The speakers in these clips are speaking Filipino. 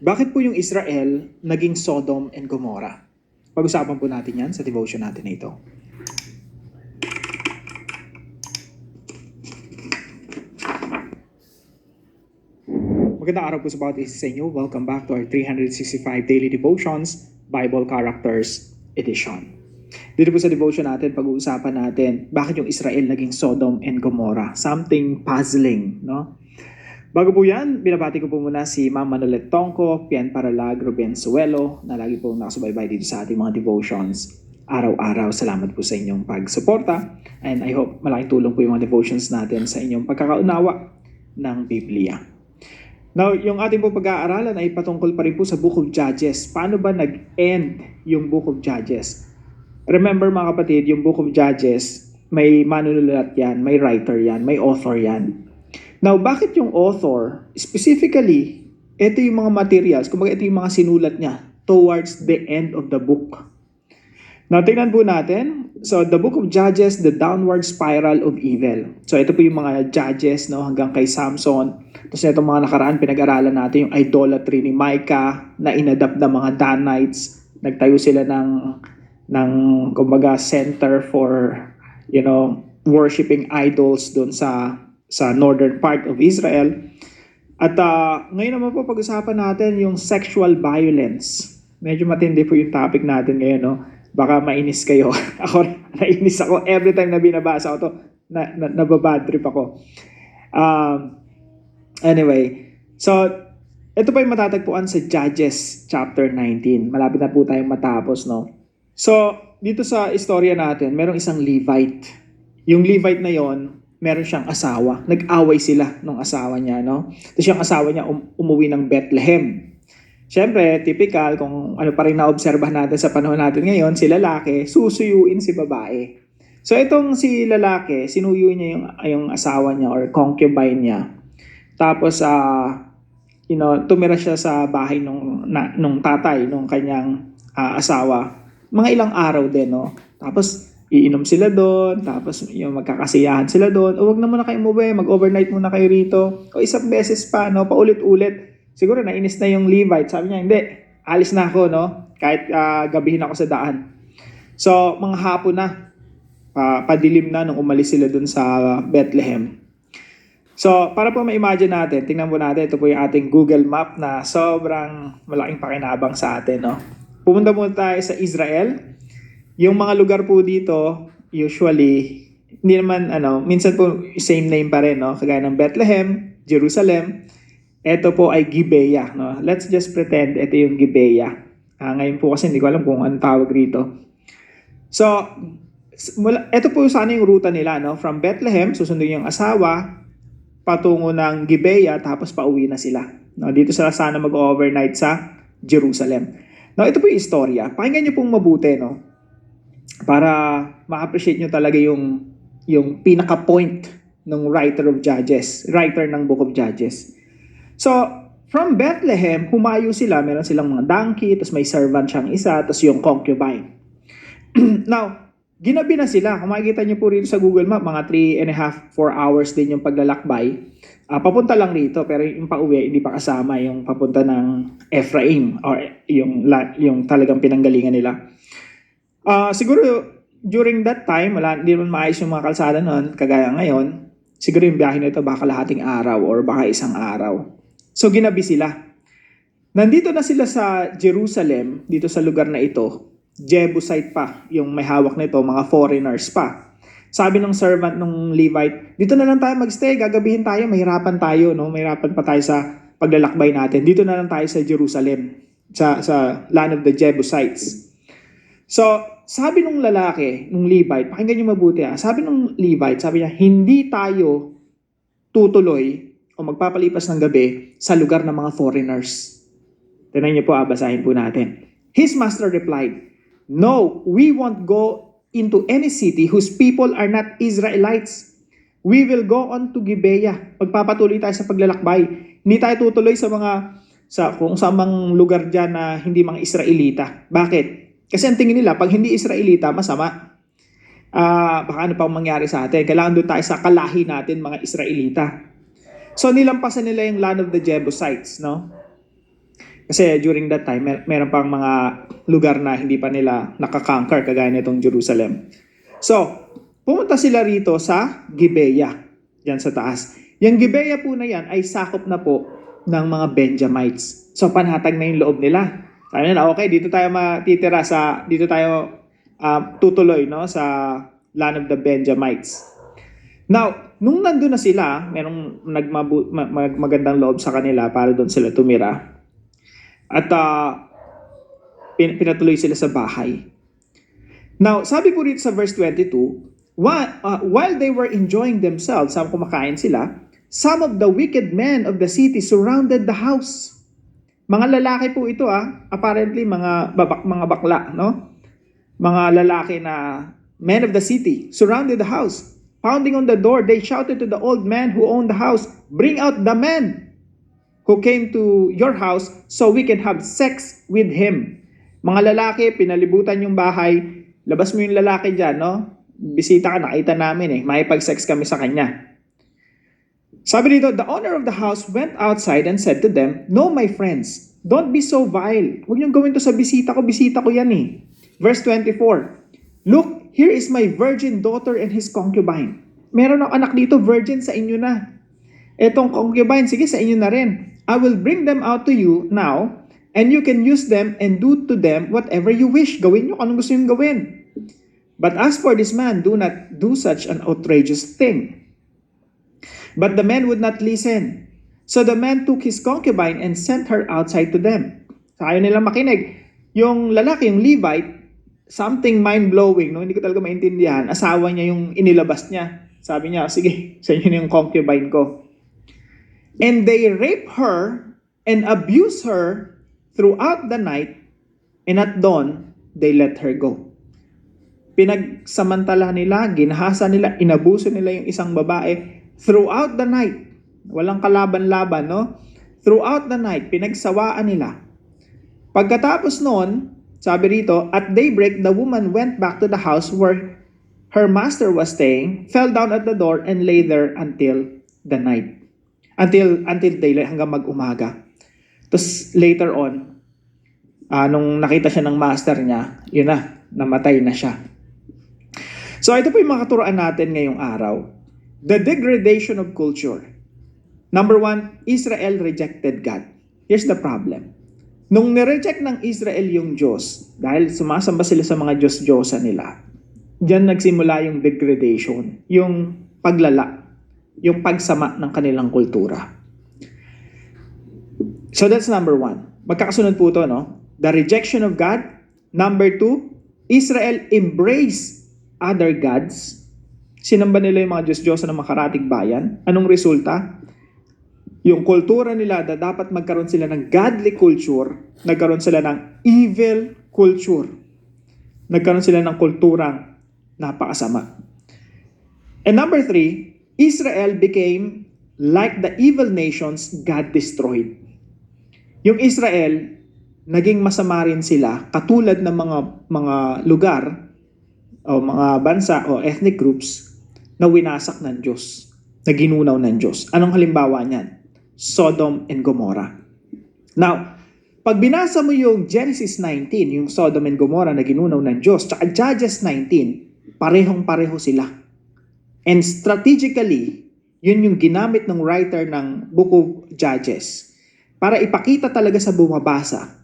Bakit po yung Israel naging Sodom and Gomorrah? Pag-usapan po natin yan sa devotion natin na ito. Magandang araw po sa bawat isa sa inyo. Welcome back to our 365 Daily Devotions, Bible Characters Edition. Dito po sa devotion natin, pag-uusapan natin bakit yung Israel naging Sodom and Gomorrah. Something puzzling, no? Bago po yan, binabati ko po muna si Ma'am Manolet Tongko, Pian Paralag, Ruben Suelo, na lagi po nakasubaybay dito sa ating mga devotions. Araw-araw, salamat po sa inyong pagsuporta. And I hope malaking tulong po yung mga devotions natin sa inyong pagkakaunawa ng Biblia. Now, yung ating po pag-aaralan ay patungkol pa rin po sa Book of Judges. Paano ba nag-end yung Book of Judges? Remember mga kapatid, yung Book of Judges, may manunulat yan, may writer yan, may author yan. Now, bakit yung author, specifically, ito yung mga materials, kumbaga ito yung mga sinulat niya towards the end of the book. Now, tingnan po natin. So, the Book of Judges, the downward spiral of evil. So, ito po yung mga judges, no, hanggang kay Samson. Tapos itong mga nakaraan, pinag-aralan natin yung idolatry ni Micah na inadapt ng mga Danites. Nagtayo sila ng kumbaga, center for, worshiping idols doon sa northern part of Israel. At ngayon naman po pag-usapan natin yung sexual violence. Medyo matindi po yung topic natin ngayon, no? Baka mainis kayo. Ako, nainis ako. Every time na binabasa ko to, nababad trip ako. Anyway, so, ito pa yung matatagpuan sa Judges chapter 19. Malapit na po tayong matapos, no? So, dito sa istorya natin, merong isang Levite. Yung Levite na yon, meron siyang asawa. Nag-away sila nung asawa niya, no? Tapos yung asawa niya umuwi ng Bethlehem. Siyempre, typical, kung ano pa rin na-obserbahan natin sa panahon natin ngayon, si lalaki, susuyuin si babae. So itong si lalaki, sinuyo niya yung asawa niya or concubine niya. Tapos, tumira siya sa bahay nung tatay, nung kanyang asawa. Mga ilang araw din, no? Tapos, iinom sila doon, tapos yung magkakasiyahan sila doon. O wag na muna kayo umuwi, mag-overnight muna kayo rito. O isang beses pa, no? Paulit-ulit. Siguro nainis na yung Levite. Sabi niya, hindi, alis na ako, no? Kahit gabihin ako sa daan. So, mga hapon na, padilim na nung umalis sila dun sa Bethlehem. So, para po ma-imagine natin, tingnan po natin, ito po yung ating Google Map na sobrang malaking pakinabang sa atin, no? Pumunta muna tayo sa Israel. Yung mga lugar po dito, usually, hindi naman, minsan po same name pa rin, no? Kagaya ng Bethlehem, Jerusalem. Ito po ay Gibeah, no? Let's just pretend ito yung Gibeah. Ngayon po kasi hindi ko alam kung anong tawag rito. So, ito po sana yung ruta nila, no? From Bethlehem, susundin yung asawa, patungo ng Gibeah, tapos pauwi na sila. No? Dito sila sana mag-overnight sa Jerusalem. Now, ito po yung istorya. Pakinggan niyo pong mabuti, no? Para ma-appreciate nyo talaga yung pinaka-point ng writer ng Book of Judges. So, from Bethlehem, humayo sila, meron silang mga donkey, tapos may servant siyang isa, tapos yung concubine. Now, ginabi na sila. Kung makikita nyo po rito sa Google Map, mga 3.5, 4 hours din yung paglalakbay. Papunta lang rito, pero yung pauwi, hindi pa kasama yung papunta ng Ephraim, or yung talagang pinanggalingan nila. Siguro, during that time, hindi naman maayos yung mga kalsada noon, kagaya ngayon, siguro yung biyahe nito baka kalahating araw or baka isang araw. So, ginabi sila. Nandito na sila sa Jerusalem, dito sa lugar na ito. Jebusite pa, yung may hawak nito, mga foreigners pa. Sabi ng servant ng Levite, dito na lang tayo magstay, gagabihin tayo, mahirapan tayo, no? Mahirapan pa tayo sa paglalakbay natin. Dito na lang tayo sa Jerusalem, sa land of the Jebusites. So, sabi nung lalaki, nung Levite, pakinggan nyo mabuti sabi nung Levite, sabi niya, hindi tayo tutuloy o magpapalipas ng gabi sa lugar ng mga foreigners. Tignan niyo po, basahin po natin. His master replied, no, we won't go into any city whose people are not Israelites. We will go on to Gibeah. Magpapatuloy tayo sa paglalakbay. Hindi tayo tutuloy kung sa mga lugar dyan na hindi mga Israelita. Bakit? Kasi ang tingin nila, pag hindi Israelita, masama. Baka ano pang mangyari sa atin. Kailangan doon tayo sa kalahi natin, mga Israelita. So nilampasan nila yung land of the Jebusites, no? Kasi during that time, meron pang mga lugar na hindi pa nila nakakonquer kagaya nitong Jerusalem. So, pumunta sila rito sa Gibeah, yan sa taas. Yung Gibeah po na yan ay sakop na po ng mga Benjamites. So, panatag na yung loob nila. Sabi nila, okay, dito tayo matitira dito tayo tutuloy, no, sa land of the Benjamites. Now, nung nandun na sila, merong magandang loob sa kanila para doon sila tumira. At pinatuloy sila sa bahay. Now, sabi po rito sa verse 22, while they were enjoying themselves, kumakain sila, some of the wicked men of the city surrounded the house. Mga lalaki po ito, apparently mga bakla, no? Mga lalaki na men of the city surrounded the house. Pounding on the door, they shouted to the old man who owned the house, "Bring out the man who came to your house so we can have sex with him." Mga lalaki, pinalibutan yung bahay. Labas mo yung lalaki dyan, no? Bisita ka, nakita namin makipag-sex kami sa kanya. Sabi dito, the owner of the house went outside and said to them, "No, my friends, don't be so vile. Huwag niyong gawin to sa bisita ko yan eh." Verse 24, "Look, here is my virgin daughter and his concubine." Meron akong anak dito, virgin, sa inyo na. Etong concubine, sige, sa inyo na rin. "I will bring them out to you now, and you can use them and do to them whatever you wish." Gawin nyo anong gusto nyo gawin. "But as for this man, do not do such an outrageous thing." But the man would not listen. So the man took his concubine and sent her outside to them. So ayaw nilang makinig. Yung lalaki, yung Levite, something mind-blowing, no? Hindi ko talaga maintindihan. Asawa niya yung inilabas niya. Sabi niya, sige, sa inyo na yung concubine ko. And they rape her and abuse her throughout the night, and at dawn, they let her go. Pinagsamantala nila, ginahasa nila, inabuso nila yung isang babae throughout the night. Walang kalaban-laban, no? Throughout the night, pinagsawaan nila. Pagkatapos noon, sabi rito, at daybreak, the woman went back to the house where her master was staying, fell down at the door, and lay there until the night. Until daylight, hanggang mag-umaga. Tapos later on, nung nakita siya ng master niya, yun na, namatay na siya. So ito po yung mga katuroan natin ngayong araw. The degradation of culture. Number 1, Israel rejected God. Here's the problem. Nung nireject ng Israel yung Diyos, dahil sumasamba sila sa mga Diyos-Diyosa nila, diyan nagsimula yung degradation, yung paglala, yung pagsama ng kanilang kultura. So that's number 1. Magkakasunod po ito, no? The rejection of God. Number 2, Israel embraced other gods. Sinamba nila yung mga Diyos-Diyosa ng makaratig bayan. Anong resulta? Yung kultura nila na dapat magkaroon sila ng godly culture, nagkaroon sila ng evil culture. Nagkaroon sila ng kulturang napakasama. And number 3, Israel became like the evil nations God destroyed. Yung Israel, naging masama rin sila, katulad ng mga lugar o mga bansa o ethnic groups na winasak ng Diyos, na ginunaw ng Diyos. Anong halimbawa niyan? Sodom and Gomorrah. Now, pag binasa mo yung Genesis 19, yung Sodom and Gomorrah na ginunaw ng Diyos, tsaka Judges 19, parehong-pareho sila. And strategically, yun yung ginamit ng writer ng Book of Judges para ipakita talaga sa bumabasa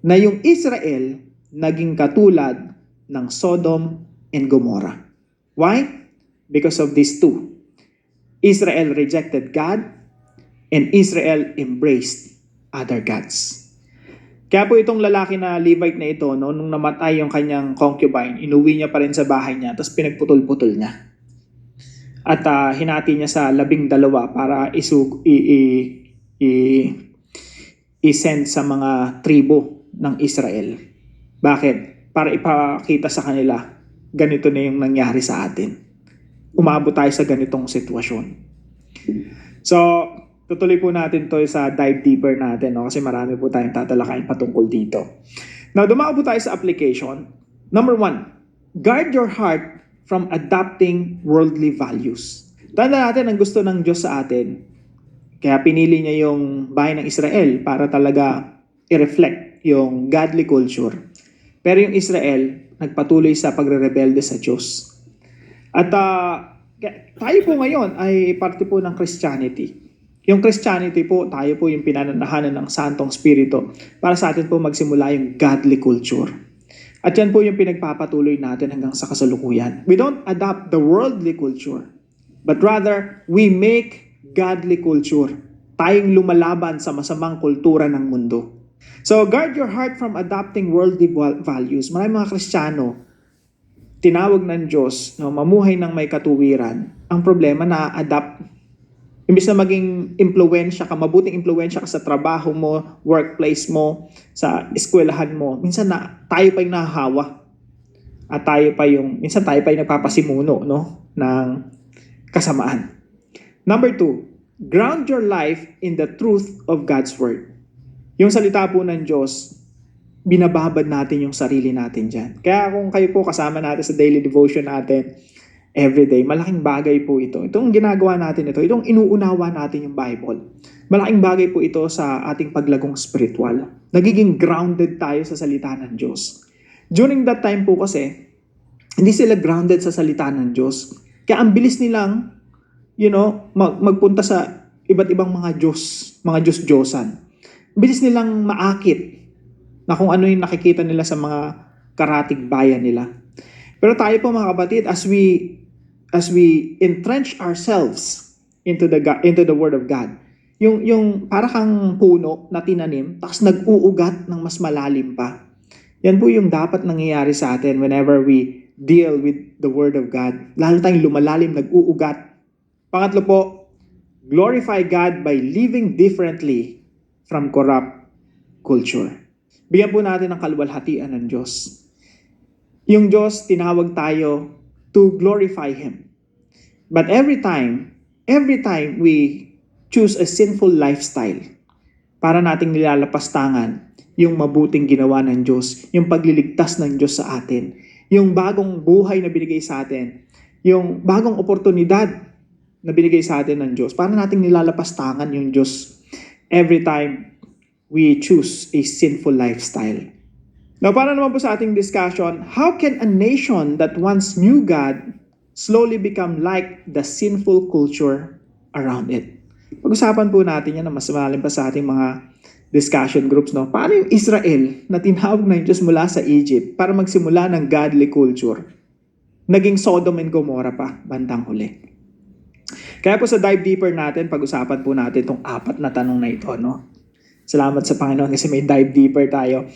na yung Israel naging katulad ng Sodom and Gomorrah. Why? Because of these two. Israel rejected God, and Israel embraced other gods. Kaya po itong lalaki na Levite na ito, no, nung namatay yung kanyang concubine, inuwi niya pa rin sa bahay niya, tapos pinagputol-putol niya. At hinati niya sa 12 para i-send sa mga tribo ng Israel. Bakit? Para ipakita sa kanila, ganito na yung nangyari sa atin. Umabot tayo sa ganitong sitwasyon. So, tutuloy po natin to sa dive deeper natin, no? Kasi marami po tayong tatalakayin patungkol dito. Now, dumako po tayo sa application. Number 1, guard your heart from adopting worldly values. Tanda natin ang gusto ng Diyos sa atin. Kaya pinili niya yung bahay ng Israel para talaga i-reflect yung godly culture. Pero yung Israel, nagpatuloy sa pagre-rebelde sa Diyos. At tayo po ngayon ay parte po ng Christianity. Yung Christianity po, tayo po yung pinananahanan ng Santong Espiritu para sa atin po magsimula yung godly culture. At yan po yung pinagpapatuloy natin hanggang sa kasalukuyan. We don't adopt the worldly culture, but rather, we make godly culture. Tayong lumalaban sa masamang kultura ng mundo. So, guard your heart from adopting worldly values. Maraming mga Kristiyano, tinawag ng Diyos, mamuhay ng may katuwiran. Ang problema, na-adapt. Imbis na maging impluwensya ka, mabuting impluwensya ka sa trabaho mo, workplace mo, sa eskwelahan mo, minsan tayo pa yung nahahawa. At minsan tayo pa yung nagpapasimuno, ng kasamaan. Number 2, ground your life in the truth of God's Word. Yung salita po ng Diyos, binababad natin yung sarili natin dyan. Kaya kung kayo po kasama natin sa daily devotion natin, everyday, malaking bagay po ito. Itong ginagawa natin ito, itong inuunawa natin yung Bible. Malaking bagay po ito sa ating paglagong spiritual. Nagiging grounded tayo sa salita ng Diyos. During that time po kasi, hindi sila grounded sa salita ng Diyos. Kaya ang bilis nilang, magpunta sa iba't ibang mga Diyos-Diyosan. Bilis nilang maakit na kung ano yung nakikita nila sa mga karatig bayan nila. Pero tayo po mga kapatid, as we entrench ourselves into the Word of God, yung para kang puno na tinanim, tapos nag-uugat ng mas malalim pa. Yan po yung dapat nangyayari sa atin whenever we deal with the Word of God. Lalo tayong lumalalim, nag-uugat. Pangatlo po, glorify God by living differently from corrupt culture. Bigyan po natin ng kaluwalhatian ng Diyos. Yung Diyos, tinawag tayo to glorify Him. But every time we choose a sinful lifestyle, para nating nilalapastangan yung mabuting ginawa ng Diyos, yung pagliligtas ng Diyos sa atin, yung bagong buhay na binigay sa atin, yung bagong oportunidad na binigay sa atin ng Diyos, para nating nilalapastangan yung Diyos every time we choose a sinful lifestyle. Now, para naman po sa ating discussion, how can a nation that once knew God slowly become like the sinful culture around it? Pag-usapan po natin yan na mas malalim pa sa ating mga discussion groups. Paano yung Israel na tinawag ng Diyos mula sa Egypt para magsimula ng godly culture, naging Sodom and Gomorrah pa bandang huli? Kaya po sa dive deeper natin, pag-usapan po natin itong 4 na tanong na ito. Salamat sa Panginoon kasi may dive deeper tayo.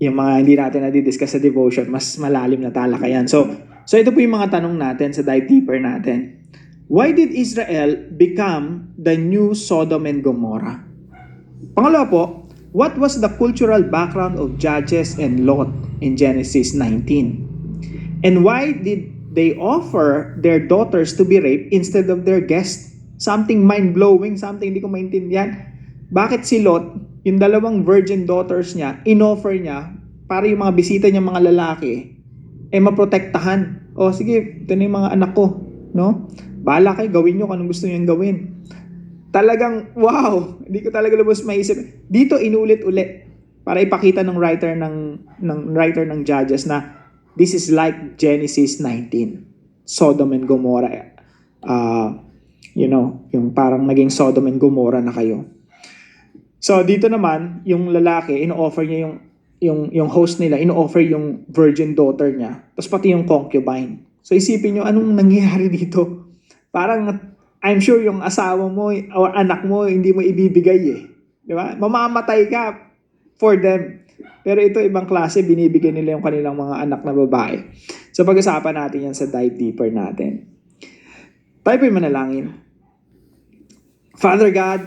Yung mga hindi natin na-discuss sa devotion, mas malalim na talakayan. So ito po yung mga tanong natin sa dive deeper natin. Why did Israel become the new Sodom and Gomorrah? Pangalawa po, what was the cultural background of Judges and Lot in Genesis 19? And why did they offer their daughters to be raped instead of their guests? Something mind-blowing, something hindi ko maintindihan. Bakit si Lot, yung 2 virgin daughters niya, in-offer niya para yung mga bisita niya mga lalaki, maprotektahan. O sige, ito na yung mga anak ko. Bahala kayo, gawin nyo kung anong gusto nyo gawin. Talagang, wow! Hindi ko talaga lubos maisip. Dito, inulit-ulit para ipakita ng writer ng Judges na this is like Genesis 19. Sodom and Gomorrah. Yung parang naging Sodom and Gomorrah na kayo. So, dito naman, yung lalaki, ino-offer niya yung host nila, ino-offer yung virgin daughter niya, tapos pati yung concubine. So, isipin nyo, anong nangyayari dito? Parang, I'm sure yung asawa mo o anak mo, hindi mo ibibigay Di ba? Mamamatay ka for them. Pero ito, ibang klase, binibigay nila yung kanilang mga anak na babae. So, pag-usapan natin yan sa dive deeper natin. Tayo po'y manalangin. Father God,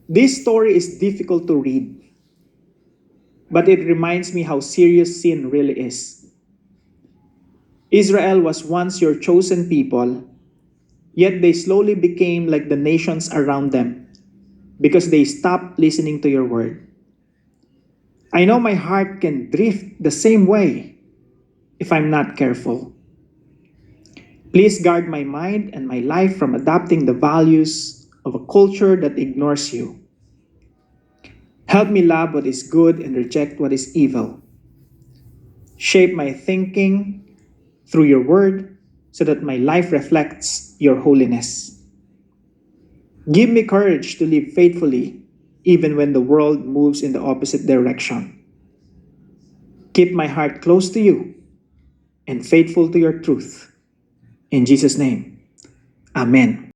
this story is difficult to read, but it reminds me how serious sin really is. Israel was once your chosen people, yet they slowly became like the nations around them because they stopped listening to your word. I know my heart can drift the same way if I'm not careful. Please guard my mind and my life from adopting the values of a culture that ignores you. Help me love what is good and reject what is evil. Shape my thinking through your word so that my life reflects your holiness. Give me courage to live faithfully even when the world moves in the opposite direction. Keep my heart close to you and faithful to your truth. In Jesus' name, Amen.